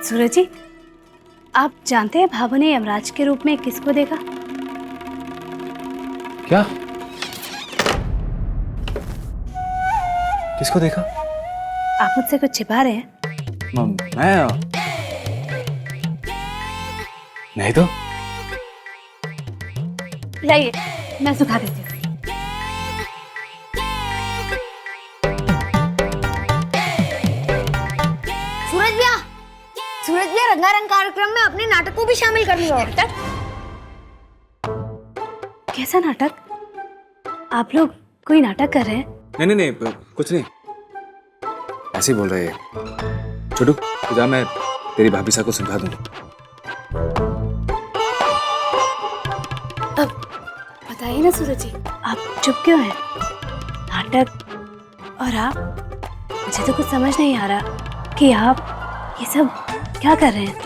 सूरज जी, आप जानते हैं भाभो ने यमराज के रूप में किसको देखा? क्या? किसको देखा? आप मुझसे कुछ छिपा रहे हैं? मैं नहीं तो। लाइए, मैं सुखा देती हूँ। सूरज भैया रंगारंग कार्यक्रम में अपने नाटक को भी शामिल कर लिया। कैसा नाटक? आप लोग कोई नाटक कर रहे हैं? नहीं नहीं नहीं, कुछ नहीं, ऐसे ही बोल रहे हैं। छोटू तू जा, मैं तेरी भाभी सा को समझा दूंगा। अब बताइए ना सूरज जी, आप चुप क्यों हैं? नाटक और आप, मुझे तो कुछ समझ नहीं आ रहा कि आप ये सब क्या कर रहे हैं?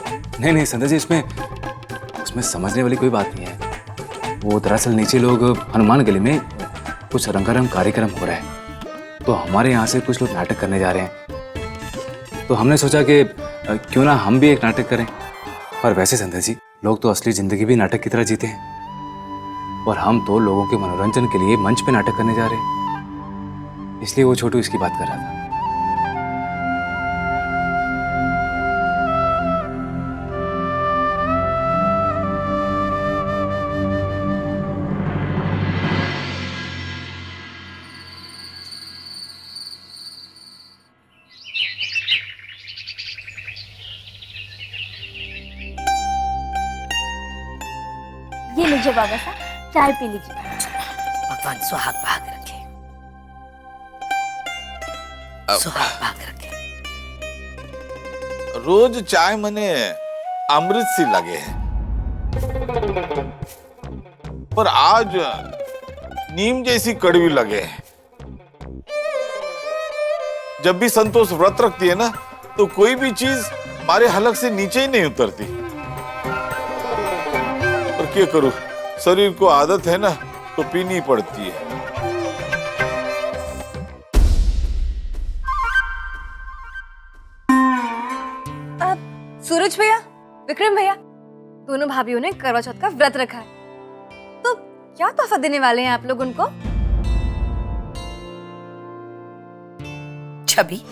नहीं नहीं संध्या जी, इसमें समझने वाली कोई बात नहीं है। वो दरअसल नीचे लोग हनुमान गली में कुछ रंगारंग कार्यक्रम हो रहा है, तो हमारे यहाँ से कुछ लोग नाटक करने जा रहे हैं, तो हमने सोचा कि क्यों ना हम भी एक नाटक करें। और वैसे संध्या जी, लोग तो असली जिंदगी भी नाटक की तरह जीते हैं, और हम तो लोगों के मनोरंजन के लिए मंच पे नाटक करने जा रहे हैं, इसलिए वो छोटू इसकी बात कर रहा था। ये लीजिए बाबा साहब, चाय पी लीजिए। भगवान सुहाग भाग रखे, सुहाग भाग रखे। रोज चाय मने अमृत सी लगे है, पर आज नीम जैसी कड़वी लगे है। जब भी संतोष व्रत रखती है ना, तो कोई भी चीज हमारे हलक से नीचे ही नहीं उतरती। और क्या करूं, शरीर को आदत है ना, तो पीनी पड़ती है। सूरज भैया, विक्रम भैया, दोनों भाभीयों ने करवा चौथ का व्रत रखा है, तो क्या तोहफा देने वाले हैं आप लोग उनको? छवि,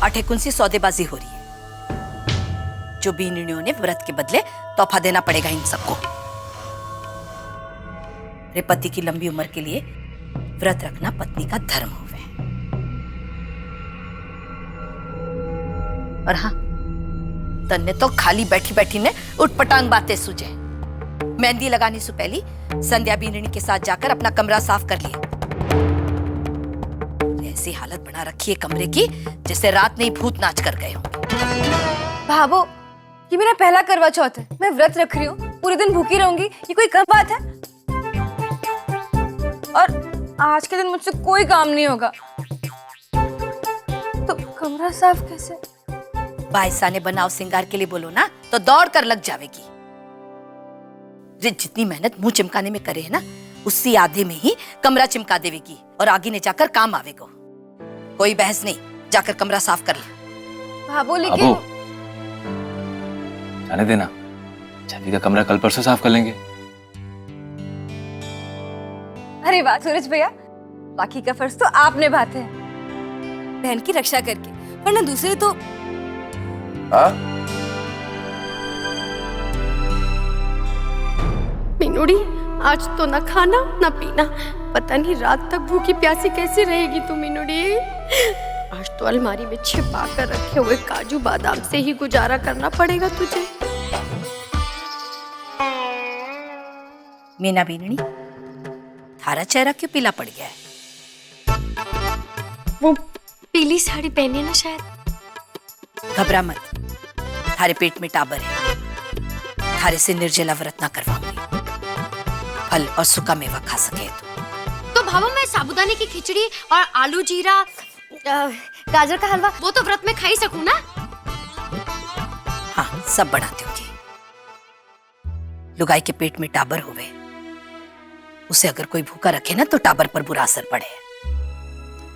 अठेकुन सी सौदेबाजी हो रही है। जो बीनियों ने व्रत के बदले तोहफा देना पड़ेगा इन सबको। रे पति की लंबी उम्र के लिए व्रत रखना पत्नी का धर्म होवे। और हाँ, तन्ने तो खाली बैठी बैठी ने उठपटांग बातें सूझे। मेहंदी लगाने से पहले संध्या बीननी के साथ जाकर अपना कमरा साफ कर लिया। ऐसी हालत बना रखी है कमरे की जैसे रात नहीं भूत नाच कर गए होंगे। भाभो, ये मेरा पहला करवा चौथ है, मैं व्रत रख रही हूँ, पूरे दिन भूखी रहूंगी, ये कोई कम बात है? और आज के दिन मुझसे कोई काम नहीं होगा, तो कमरा साफ कैसे? बाईसा ने बनाव सिंगार के लिए बोलो ना, तो दौड़ कर लग जावेगी। जितनी मेहनत मुंह चिमकाने में करे है ना, उसी आधे में ही कमरा चिमका देवेगी और आगे ने जाकर काम आवेगा। कोई बहस नहीं, जाकर कमरा साफ कर ले। भाभो लेकिन जाने देना, छवि का कमरा कल परसों साफ कर लेंगे। अरे वाह सूरज भैया, बाकी का फर्ज तो आप निभाते हैं, बहन की रक्षा करके, वरना दूसरे तो। मीनूड़ी, आज तो ना खाना ना पीना, पता नहीं रात तक भूखी प्यासी कैसे रहेगी तू मीनूड़ी। आज तो अलमारी में छिपा कर रखे हुए काजू बादाम से ही गुजारा करना पड़ेगा तुझे। मीना बीननी, थारा चेहरा क्यों पीला पड़ गया है? वो पीली साड़ी पहनी है ना शायद। घबरा मत, थारे पेट में टाबर है, थारे से निर्जला व्रत ना करवाऊंगी। फल और सूखा मेवा खा सके तो भाभो, मैं साबूदाने की खिचड़ी और आलू जीरा गाजर का हलवा वो तो व्रत में खा ही सकूं ना? हाँ, सब बनाती होगी। लुगाई के पेट में टाबर हुए, उसे अगर कोई भूखा रखे ना, तो टाबर पर बुरा असर पड़े।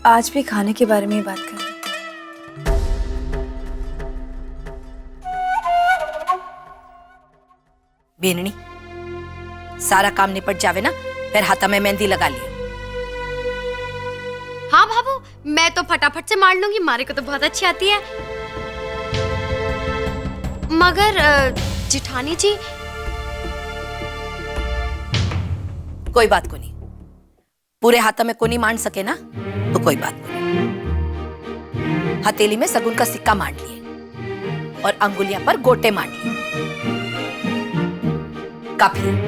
आज भी खाने के बारे में ही बात कर रहे हैं। बेननी, सारा काम निपट जावे ना, फिर हाथा में मेहंदी लगा लियो। हाँ भाभू, मैं तो फटाफट से मार लूंगी, मारे को तो बहुत अच्छी आती है। मगर जिठानी जी। कोई बात को नहीं, पूरे हाथा में को नहीं मान सके ना तो कोई बात को नहीं। हथेली में सगुन का सिक्का मान लिए और अंगुलियां पर गोटे मान लिए, काफी।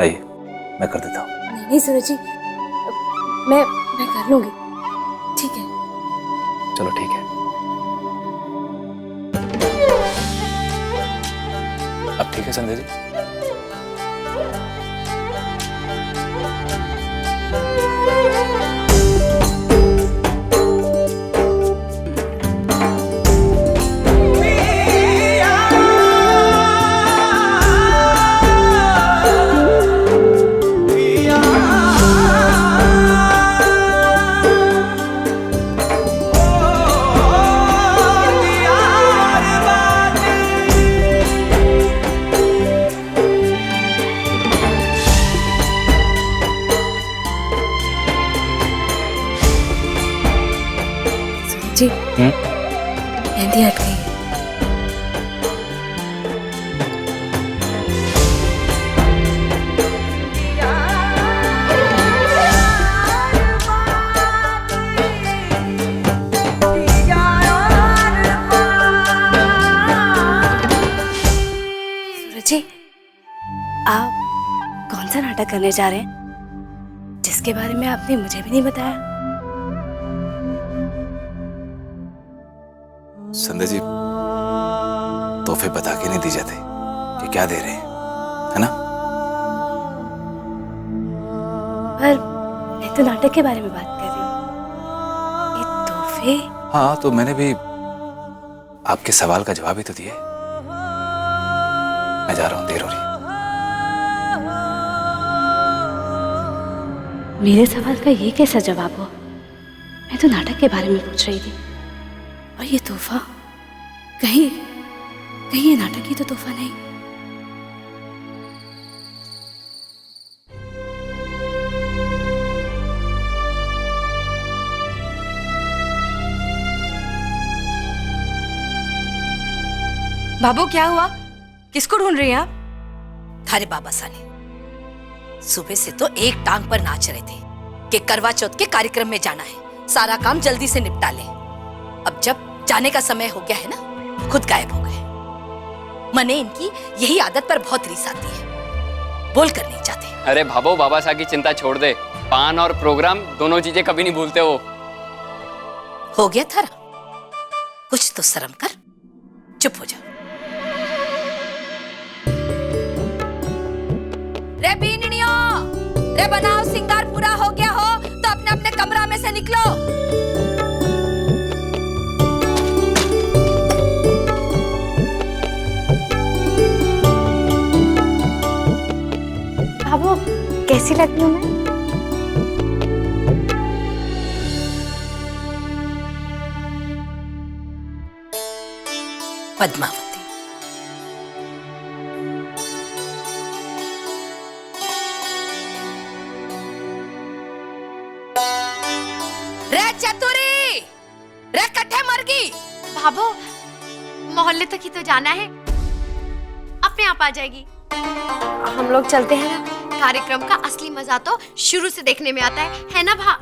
आइए, मैं कर देता हूँ। नहीं सूरज जी, मैं कर लूंगी, ठीक है। चलो ठीक है। अब ठीक है संध्या जी? जी, मेहंदी हट गई। सूरज जी, आप कौन सा नाटक करने जा रहे हैं जिसके बारे में आपने मुझे भी नहीं बताया? संध्या जी, तोहफे बता के नहीं दी जाते कि क्या दे रहे हैं, है ना? पर मैं तो नाटक के बारे में बात कर रही हूँ, ये तोहफे। हाँ, तो मैंने भी आपके सवाल का जवाब ही तो दिया। मैं जा रहा हूँ, देर हो रही है। मेरे सवाल का ये कैसा जवाब हो? मैं तो नाटक के बारे में पूछ रही थी, और ये तोहफा कहीं ये नाटक ही तो तोहफा नहीं। बाबू क्या हुआ? किसको ढूंढ रही हैं आप? थारे बाबा साने सुबह से तो एक टांग पर नाच रहे थे कि करवा चौथ के कार्यक्रम में जाना है, सारा काम जल्दी से निपटा ले। अब जब जाने का समय हो गया है ना, खुद गायब हो गए। मने इनकी यही आदत पर बहुत रीस आती है, बोल कर नहीं चाहते। अरे भाभो, बाबा साहब की चिंता छोड़ दे, पान और प्रोग्राम दोनों चीजें कभी नहीं भूलते हो गया थारा, कुछ तो शर्म कर, चुप हो जा। रे बीननियो, रे बनाओ सिंगार पूरा हो गया हो तो अपने अपने कमरा में से निकलो। बाबू, कैसी लगती हूँ मैं? पद्मावती। रे चतुरी, रे कट्ठे मर गई। भाभो, मोहल्ले तक ही तो जाना है, अपने आप आ जाएगी। हम लोग चलते हैं ना, कार्यक्रम का असली मजा तो शुरू से देखने में आता है ना भा?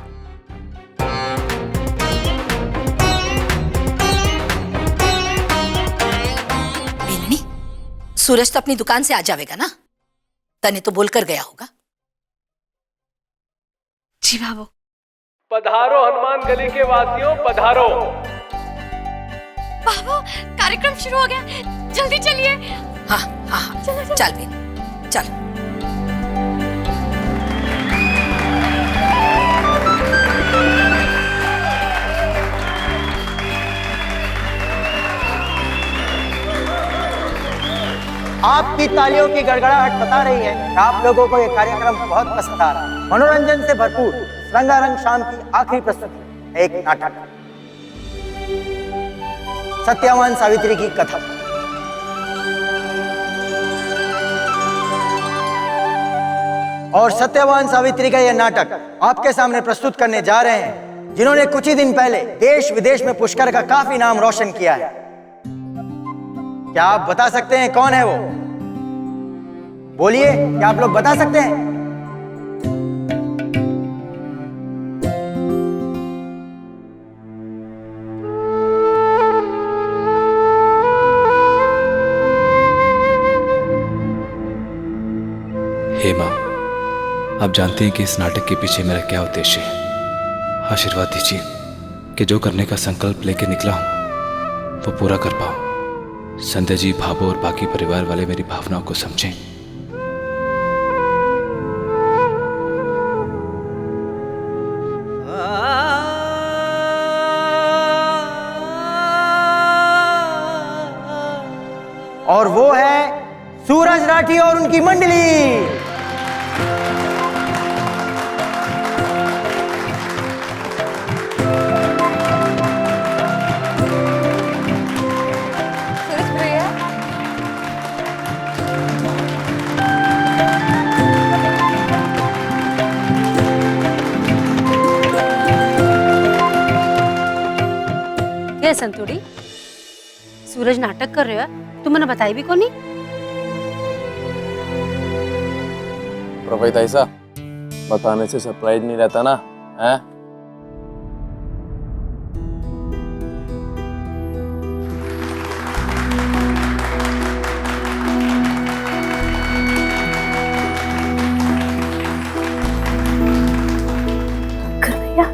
सूरज तो अपनी दुकान से आ जाएगा ना? तने तो बोल कर गया होगा। जी बाबू। पधारो हनुमान गली के वासियों, पधारो। बाबू कार्यक्रम शुरू हो गया, जल्दी चलिए। हाँ हाँ हाँ, चल बेन चल। आपकी तालियों की गड़गड़ाहट बता रही है कि आप लोगों को यह कार्यक्रम बहुत पसंद आ रहा है। मनोरंजन से भरपूर रंगारंग शाम की आखिरी प्रस्तुति, एक नाटक, सत्यवान सावित्री की कथा। और सत्यवान सावित्री का यह नाटक आपके सामने प्रस्तुत करने जा रहे हैं जिन्होंने कुछ ही दिन पहले देश विदेश में पुष्कर का काफी नाम रोशन किया है। क्या आप बता सकते हैं कौन है वो? बोलिए, क्या आप लोग बता सकते हैं? हे माँ, आप जानते हैं कि इस नाटक के पीछे मेरा क्या उद्देश्य है। आशीर्वाद दीजिए कि जो करने का संकल्प लेके निकला हूं वो पूरा कर पाऊं। संध्या जी, भाभो और बाकी परिवार वाले मेरी भावनाओं को समझें। और वो है सूरज राठी और उनकी मंडली। सूरज भैया, क्या संतोड़ी, सूरज नाटक कर रहे हो? तुम मैंने बताई भी कोनी? प्रोफेसर ऐसा बताने से सरप्राइज नहीं रहता ना, हैं? कर भैया,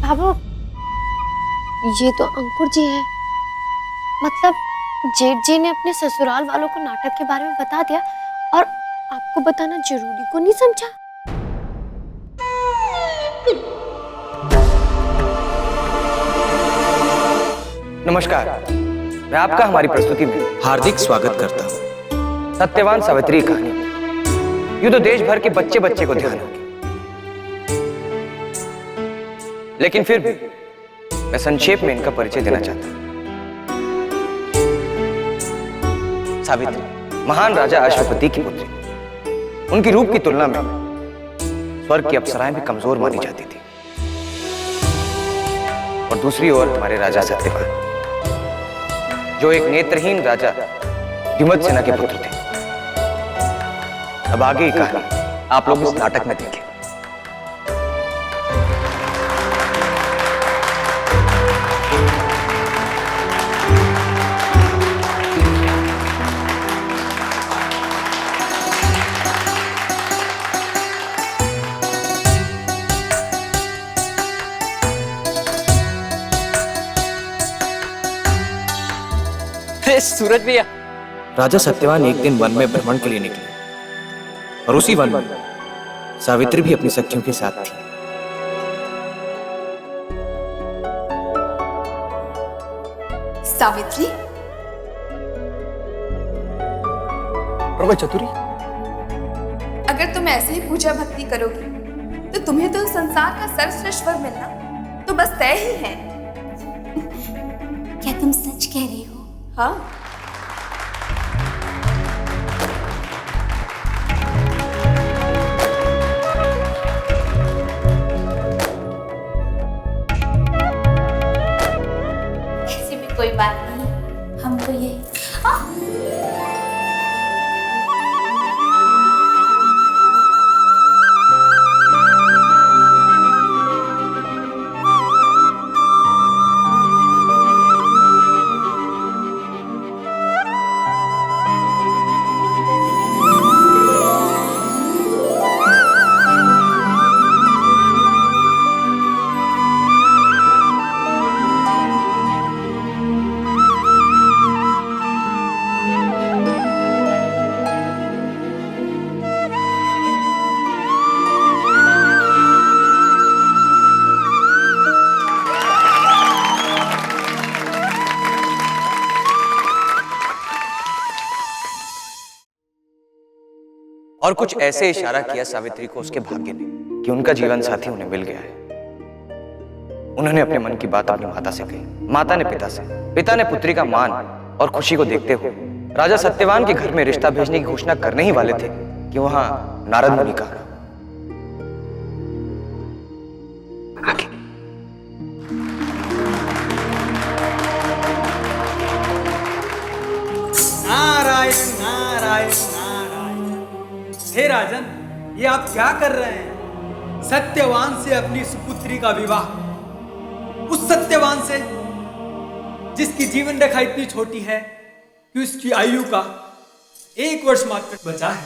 बाबू ये तो अंकुर जी हैं। मतलब जेठ जी ने अपने ससुराल वालों को नाटक के बारे में बता दिया और आपको बताना जरूरी को नहीं समझा। नमस्कार, मैं आपका हमारी प्रस्तुति में हार्दिक स्वागत करता हूँ। सत्यवान सावित्री कहानी यूं तो देश भर के बच्चे बच्चे को ध्यान होगी, लेकिन फिर भी मैं संक्षेप में इनका परिचय देना चाहता हूं। सावित्री महान राजा अश्वपति की पुत्री। उनकी रूप की तुलना में स्वर्ग की अप्सराएं भी कमजोर मानी जाती थी। और दूसरी ओर हमारे राजा सत्यवान, जो एक नेत्रहीन राजा द्युमत सेना के पुत्र थे। अब आगे की कहानी आप लोग इस नाटक में देखें। सूरज भैया, राजा सत्यवान एक दिन वन में भ्रमण के लिए निकले और उसी वन में सावित्री भी अपनी सखियों के साथ थी। सावित्री, प्रभु चतुरी, अगर तुम ऐसे ही पूजा भक्ति करोगी तो तुम्हें तो संसार का सर्वश्रेष्ठ वर मिलना तो बस तय ही है। क्या तुम सच कह रही हो? हाँ, ऐसी भी कोई बात नहीं, हमको ये और कुछ ऐसे इशारा किया सावित्री को उसके भाग्य ने कि उनका जीवन साथी उन्हें मिल गया है। उन्होंने अपने मन की बात अपनी माता से कही, माता ने पिता से, पिता ने पुत्री का मान और खुशी को देखते हुए राजा सत्यवान के घर में रिश्ता भेजने की घोषणा करने ही वाले थे कि वहां नारद मुनि का नारायण नारायण नारायण। हे राजन, ये आप क्या कर रहे हैं? सत्यवान से अपनी सुपुत्री का विवाह, उस सत्यवान से जिसकी जीवन रेखा इतनी छोटी है कि उसकी आयु का 1 वर्ष मात्र बचा है।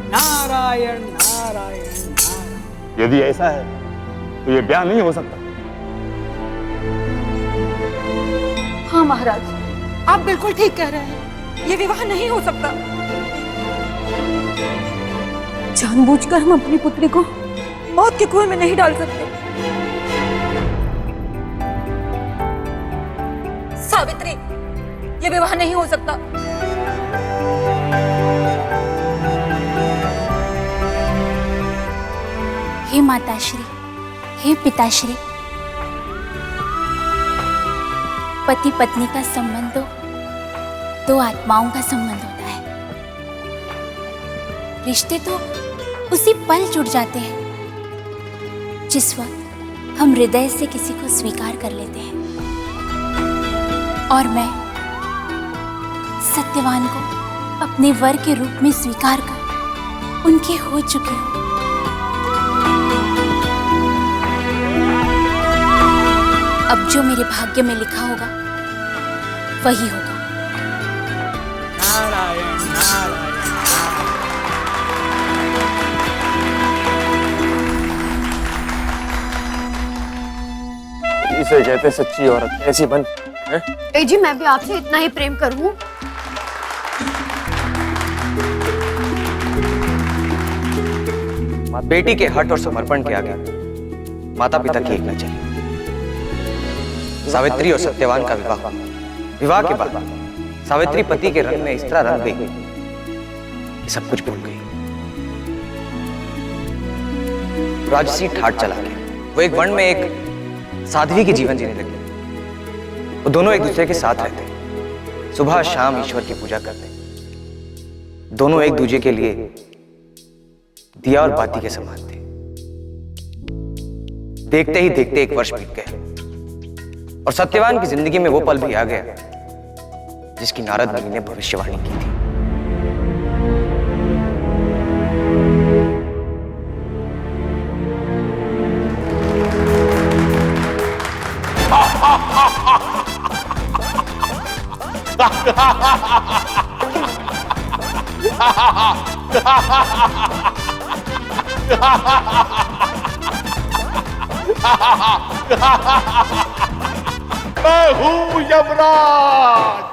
नारायण नारायण नारायण। यदि ऐसा है तो ये ब्याह नहीं हो सकता। हाँ महाराज, आप बिल्कुल ठीक कह रहे हैं, ये विवाह नहीं हो सकता। जानबूझकर हम अपनी पुत्री को मौत के कुएं में नहीं डाल सकते। सावित्री, ये विवाह नहीं हो सकता। हे माताश्री, हे पिताश्री, पति पत्नी का संबंध दो आत्माओं का संबंध होता है। रिश्ते तो उसी पल जुड़ जाते हैं जिस वक्त हम हृदय से किसी को स्वीकार कर लेते हैं। और मैं सत्यवान को अपने वर के रूप में स्वीकार कर उनके हो चुकी हूँ। अब जो मेरे भाग्य में लिखा होगा वही होगा। नारायण नारायण। इसे कहते सच्ची औरत, ऐसी बन है? ए जी, मैं भी आपसे इतना ही प्रेम करूं। बेटी के हठ और समर्पण के आगे माता पिता की एक न चली। सावित्री और सत्यवान का विवाह, विवाह के बाद सावित्री पति के रंग में इस तरह रंग गई कि सब कुछ भूल गई। राजसी ठाट चला गया। वो एक वन में एक साध्वी की जीवन जीने लगी। वो दोनों एक दूसरे के साथ रहते, सुबह शाम ईश्वर की पूजा करते। दोनों एक दूसरे के लिए दिया और बाती के समान थे। देखते ही देखते 1 वर्ष बीत गया और सत्यवान की जिंदगी में वो पल भी आ गया जिसकी नारद मुनि ने भविष्यवाणी की थी। मैं हूं यमराज।